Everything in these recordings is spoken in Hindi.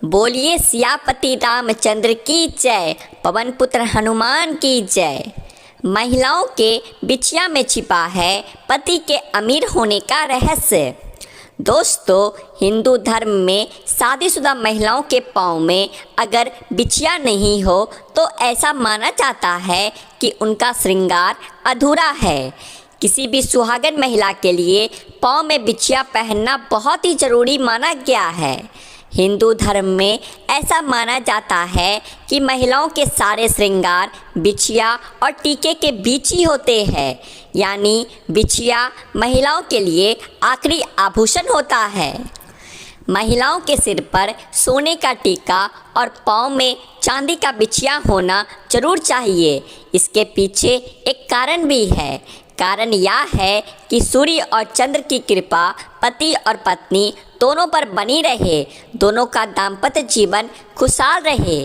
बोलिए सियापति रामचंद्र की जय, पवन पुत्र हनुमान की जय। महिलाओं के बिछिया में छिपा है पति के अमीर होने का रहस्य। दोस्तों, हिंदू धर्म में शादीशुदा महिलाओं के पाँव में अगर बिछिया नहीं हो तो ऐसा माना जाता है कि उनका श्रृंगार अधूरा है। किसी भी सुहागन महिला के लिए पाँव में बिछिया पहनना बहुत ही ज़रूरी माना गया है। हिंदू धर्म में ऐसा माना जाता है कि महिलाओं के सारे श्रृंगार बिछिया और टीके के बीच ही होते हैं, यानी बिछिया महिलाओं के लिए आखिरी आभूषण होता है। महिलाओं के सिर पर सोने का टीका और पाँव में चांदी का बिछिया होना जरूर चाहिए। इसके पीछे एक कारण भी है। कारण यह है कि सूर्य और चंद्र की कृपा पति और पत्नी दोनों पर बनी रहे, दोनों का दाम्पत्य जीवन खुशहाल रहे।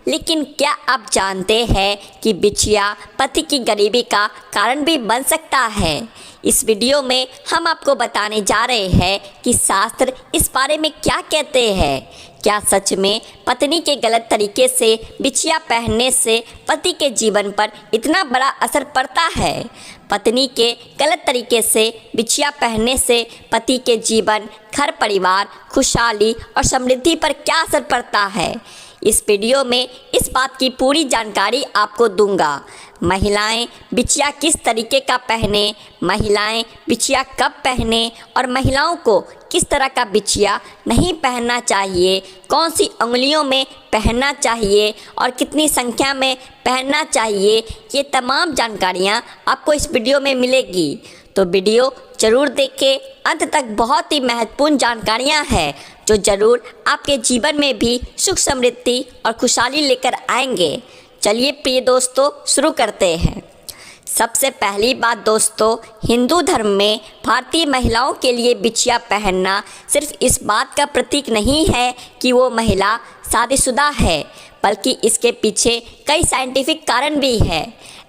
लेकिन क्या आप जानते हैं कि बिछिया पति की गरीबी का कारण भी बन सकता है? इस वीडियो में हम आपको बताने जा रहे हैं कि शास्त्र इस बारे में क्या कहते हैं। क्या सच में पत्नी के गलत तरीके से बिछिया पहनने से पति के जीवन पर इतना बड़ा असर पड़ता है? पत्नी के गलत तरीके से बिछिया पहनने से पति के जीवन, घर परिवार, खुशहाली और समृद्धि पर क्या असर पड़ता है? इस वीडियो में इस बात की पूरी जानकारी आपको दूंगा। महिलाएं बिछिया किस तरीके का पहने, महिलाएं बिछिया कब पहने और महिलाओं को किस तरह का बिछिया नहीं पहनना चाहिए, कौन सी उंगलियों में पहनना चाहिए और कितनी संख्या में पहनना चाहिए, ये तमाम जानकारियाँ आपको इस वीडियो में मिलेगी। तो वीडियो ज़रूर देखें, अंत तक बहुत ही महत्वपूर्ण जानकारियाँ हैं जो ज़रूर आपके जीवन में भी सुख समृद्धि और खुशहाली लेकर आएंगे। चलिए प्रिय दोस्तों, शुरू करते हैं। सबसे पहली बात दोस्तों, हिंदू धर्म में भारतीय महिलाओं के लिए बिछिया पहनना सिर्फ इस बात का प्रतीक नहीं है कि वो महिला शादीशुदा है, बल्कि इसके पीछे कई साइंटिफिक कारण भी है।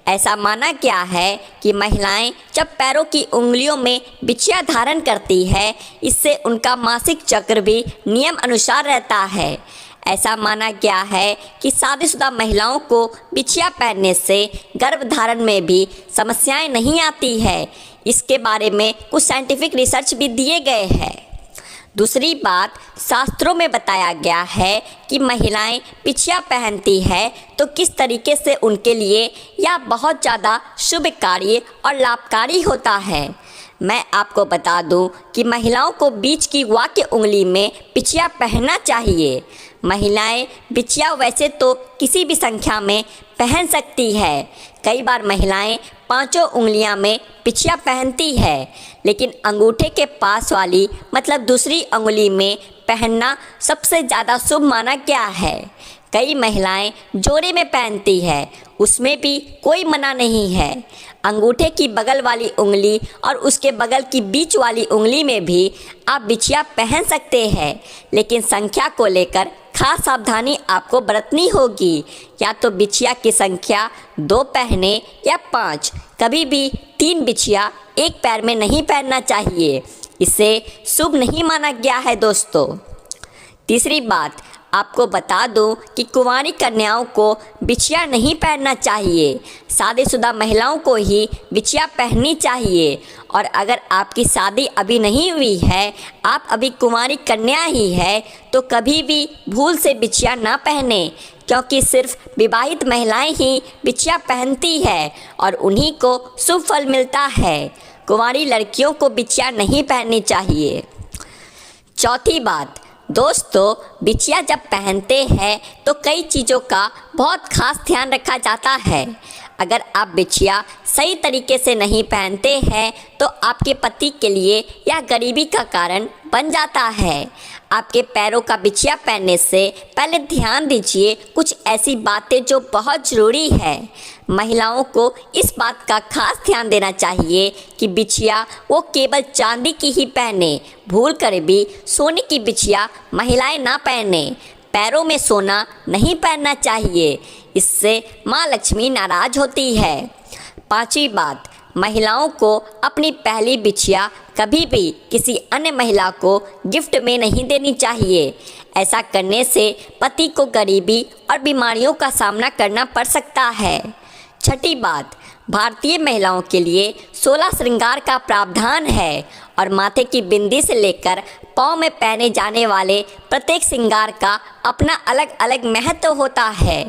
ऐसा माना गया है कि महिलाएं जब पैरों की उंगलियों में बिछिया धारण करती है, इससे उनका मासिक चक्र भी नियम अनुसार रहता है। ऐसा माना गया है कि शादीशुदा महिलाओं को बिछिया पहनने से गर्भधारण में भी समस्याएं नहीं आती है। इसके बारे में कुछ साइंटिफिक रिसर्च भी दिए गए हैं। दूसरी बात, शास्त्रों में बताया गया है कि महिलाएं बिछिया पहनती है तो किस तरीके से उनके लिए यह बहुत ज़्यादा शुभकारी और लाभकारी होता है। मैं आपको बता दूं कि महिलाओं को बीच की वाक्य उंगली में बिछिया पहनना चाहिए। महिलाएं बिछिया वैसे तो किसी भी संख्या में पहन सकती है। कई बार महिलाएं पांचों उंगलियां में बिछिया पहनती है, लेकिन अंगूठे के पास वाली मतलब दूसरी उंगली में पहनना सबसे ज़्यादा शुभ माना गया है। कई महिलाएं जोड़े में पहनती है, उसमें भी कोई मना नहीं है। अंगूठे की बगल वाली उंगली और उसके बगल की बीच वाली उंगली में भी आप बिछिया पहन सकते हैं, लेकिन संख्या को लेकर खास सावधानी आपको बरतनी होगी। या तो बिछिया की संख्या 2 पहने या 5। कभी भी 3 बिछिया एक पैर में नहीं पहनना चाहिए, इसे शुभ नहीं माना गया है दोस्तों। तीसरी बात, आपको बता दूं कि कुंवारी कन्याओं को बिछिया नहीं पहनना चाहिए। शादीशुदा महिलाओं को ही बिछिया पहननी चाहिए। और अगर आपकी शादी अभी नहीं हुई है, आप अभी कुंवारी कन्या ही है, तो कभी भी भूल से बिछिया ना पहने, क्योंकि सिर्फ विवाहित महिलाएं ही बिछिया पहनती है और उन्हीं को शुभ फल मिलता है। कुंवारी लड़कियों को बिछिया नहीं पहननी चाहिए। चौथी बात दोस्तों, बिछिया जब पहनते हैं तो कई चीज़ों का बहुत खास ध्यान रखा जाता है। अगर आप बिछिया सही तरीके से नहीं पहनते हैं तो आपके पति के लिए यह गरीबी का कारण बन जाता है। आपके पैरों का बिछिया पहनने से पहले ध्यान दीजिए कुछ ऐसी बातें जो बहुत ज़रूरी है। महिलाओं को इस बात का खास ध्यान देना चाहिए कि बिछिया वो केवल चांदी की ही पहने, भूल कर भी सोने की बिछिया महिलाएं ना पहने। पैरों में सोना नहीं पहनना चाहिए, इससे माँ लक्ष्मी नाराज होती है। पांचवी बात, महिलाओं को अपनी पहली बिछिया कभी भी किसी अन्य महिला को गिफ्ट में नहीं देनी चाहिए। ऐसा करने से पति को गरीबी और बीमारियों का सामना करना पड़ सकता है। छठी बात, भारतीय महिलाओं के लिए 16 श्रृंगार का प्रावधान है और माथे की बिंदी से लेकर पाँव में पहने जाने वाले प्रत्येक श्रृंगार का अपना अलग अलग महत्व होता है।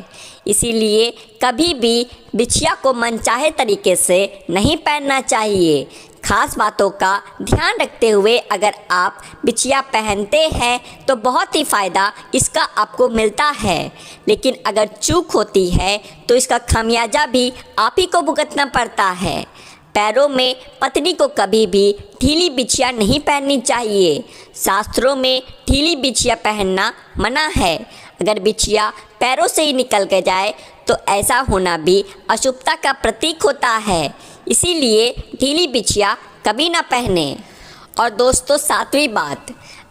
इसीलिए कभी भी बिछिया को मनचाहे तरीके से नहीं पहनना चाहिए। खास बातों का ध्यान रखते हुए अगर आप बिछिया पहनते हैं तो बहुत ही फ़ायदा इसका आपको मिलता है, लेकिन अगर चूक होती है तो इसका खामियाजा भी आप ही को भुगतना पड़ता है। पैरों में पत्नी को कभी भी ढीली बिछिया नहीं पहननी चाहिए। शास्त्रों में ढीली बिछिया पहनना मना है। अगर बिछिया पैरों से ही निकल के जाए तो ऐसा होना भी अशुभता का प्रतीक होता है। इसीलिए ढीली बिछिया कभी ना पहने। और दोस्तों, 7वीं बात,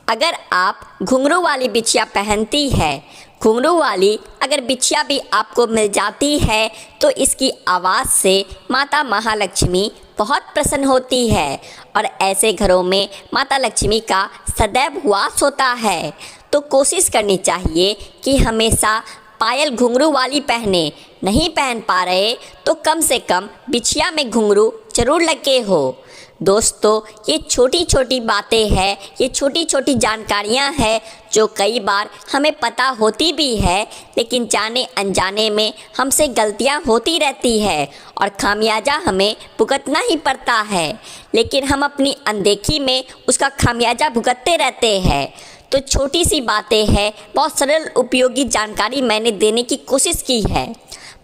अगर आप घुंघरू वाली बिछिया पहनती है, घुंघरू वाली अगर बिछिया भी आपको मिल जाती है तो इसकी आवाज़ से माता महालक्ष्मी बहुत प्रसन्न होती है और ऐसे घरों में माता लक्ष्मी का सदैव वास होता है। तो कोशिश करनी चाहिए कि हमेशा पायल घुंघरू वाली पहने। नहीं पहन पा रहे तो कम से कम बिछिया में घुंघरू जरूर लगे हो। दोस्तों, ये छोटी छोटी बातें हैं, ये छोटी छोटी जानकारियां हैं जो कई बार हमें पता होती भी है, लेकिन जाने अनजाने में हमसे गलतियां होती रहती है और खामियाजा हमें भुगतना ही पड़ता है, लेकिन हम अपनी अनदेखी में उसका खामियाजा भुगतते रहते हैं। तो छोटी सी बातें हैं, बहुत सरल उपयोगी जानकारी मैंने देने की कोशिश की है।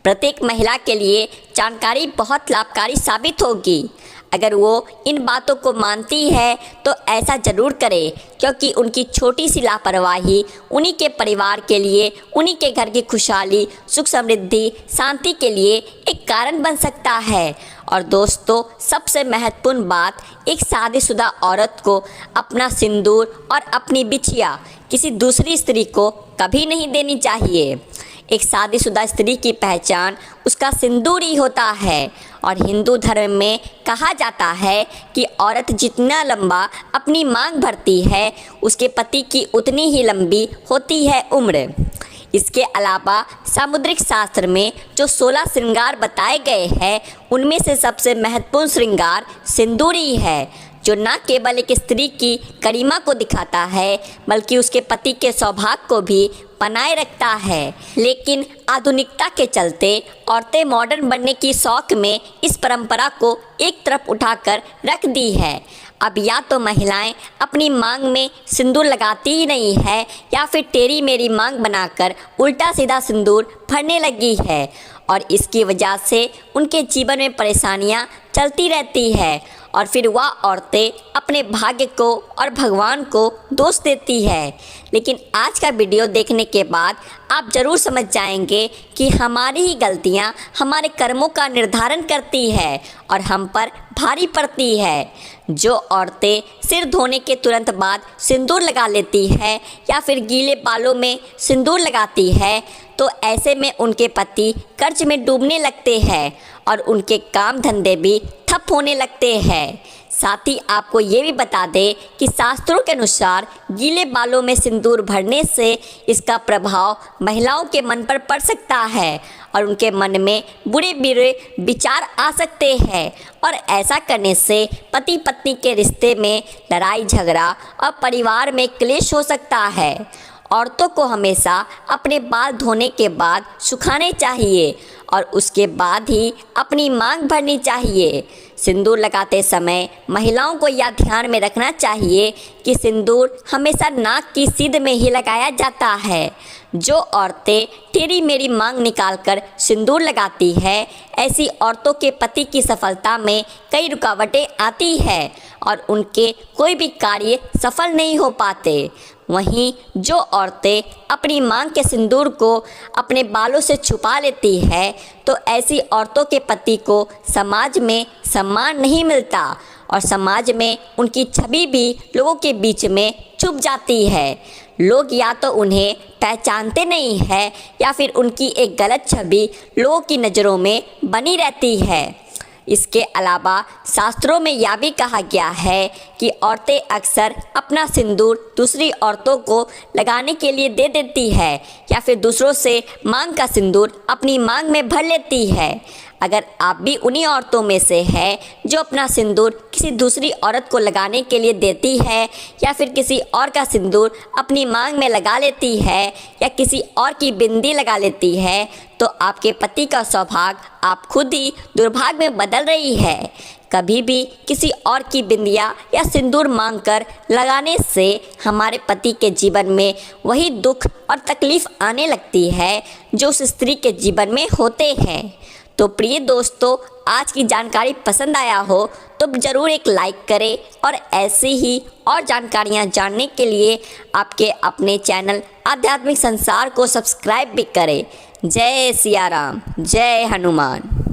प्रत्येक महिला के लिए जानकारी बहुत लाभकारी साबित होगी। अगर वो इन बातों को मानती है तो ऐसा ज़रूर करे, क्योंकि उनकी छोटी सी लापरवाही उन्हीं के परिवार के लिए, उन्हीं के घर की खुशहाली, सुख समृद्धि, शांति के लिए एक कारण बन सकता है। और दोस्तों, सबसे महत्वपूर्ण बात, एक शादीशुदा औरत को अपना सिंदूर और अपनी बिछिया किसी दूसरी स्त्री को कभी नहीं देनी चाहिए। एक शादीशुदा स्त्री की पहचान उसका सिंदूर ही होता है और हिंदू धर्म में कहा जाता है कि औरत जितना लंबा अपनी मांग भरती है उसके पति की उतनी ही लंबी होती है उम्र। इसके अलावा सामुद्रिक शास्त्र में जो 16 श्रृंगार बताए गए हैं उनमें से सबसे महत्वपूर्ण श्रृंगार सिंदूर ही है, जो न केवल एक स्त्री की गरिमा को दिखाता है बल्कि उसके पति के सौभाग्य को भी बनाए रखता है। लेकिन आधुनिकता के चलते औरतें मॉडर्न बनने की शौक में इस परंपरा को एक तरफ उठाकर रख दी है। अब या तो महिलाएं अपनी मांग में सिंदूर लगाती ही नहीं है या फिर तेरी मेरी मांग बनाकर उल्टा सीधा सिंदूर भरने लगी है और इसकी वजह से उनके जीवन में परेशानियां चलती रहती है और फिर वह औरतें अपने भाग्य को और भगवान को दोष देती है। लेकिन आज का वीडियो देखने के बाद आप ज़रूर समझ जाएंगे कि हमारी ही गलतियां हमारे कर्मों का निर्धारण करती है और हम पर भारी पड़ती है। जो औरतें सिर धोने के तुरंत बाद सिंदूर लगा लेती है या फिर गीले बालों में सिंदूर लगाती है तो ऐसे में उनके पति कर्ज में डूबने लगते हैं और उनके काम धंधे भी ठप होने लगते हैं। साथ ही आपको ये भी बता दें कि शास्त्रों के अनुसार गीले बालों में सिंदूर भरने से इसका प्रभाव महिलाओं के मन पर पड़ सकता है और उनके मन में बुरे बुरे विचार आ सकते हैं और ऐसा करने से पति पत्नी के रिश्ते में लड़ाई झगड़ा और परिवार में क्लेश हो सकता है। औरतों को हमेशा अपने बाल धोने के बाद सुखाने चाहिए और उसके बाद ही अपनी मांग भरनी चाहिए। सिंदूर लगाते समय महिलाओं को यह ध्यान में रखना चाहिए कि सिंदूर हमेशा नाक की सीध में ही लगाया जाता है। जो औरतें तेरी मेरी मांग निकालकर सिंदूर लगाती है, ऐसी औरतों के पति की सफलता में कई रुकावटें आती है और उनके कोई भी कार्य सफल नहीं हो पाते। वहीं जो औरतें अपनी मांग के सिंदूर को अपने बालों से छुपा लेती है तो ऐसी औरतों के पति को समाज में सम्मान नहीं मिलता और समाज में उनकी छवि भी लोगों के बीच में छुप जाती है। लोग या तो उन्हें पहचानते नहीं हैं या फिर उनकी एक गलत छवि लोगों की नज़रों में बनी रहती है। इसके अलावा शास्त्रों में यह भी कहा गया है कि औरतें अक्सर अपना सिंदूर दूसरी औरतों को लगाने के लिए दे देती है या फिर दूसरों से मांग का सिंदूर अपनी मांग में भर लेती है। अगर आप भी उन्हीं औरतों में से हैं जो अपना सिंदूर किसी दूसरी औरत को लगाने के लिए देती है या फिर किसी और का सिंदूर अपनी मांग में लगा लेती है या किसी और की बिंदी लगा लेती है, तो आपके पति का सौभाग्य आप खुद ही दुर्भाग्य में बदल रही है। कभी भी किसी और की बिंदिया या सिंदूर मांगकर लगाने से हमारे पति के जीवन में वही दुख और तकलीफ आने लगती है जो उस स्त्री के जीवन में होते हैं। तो प्रिय दोस्तों, आज की जानकारी पसंद आया हो तो ज़रूर एक लाइक करें और ऐसी ही और जानकारियाँ जानने के लिए आपके अपने चैनल आध्यात्मिक संसार को सब्सक्राइब भी करें। जय सिया राम, जय हनुमान।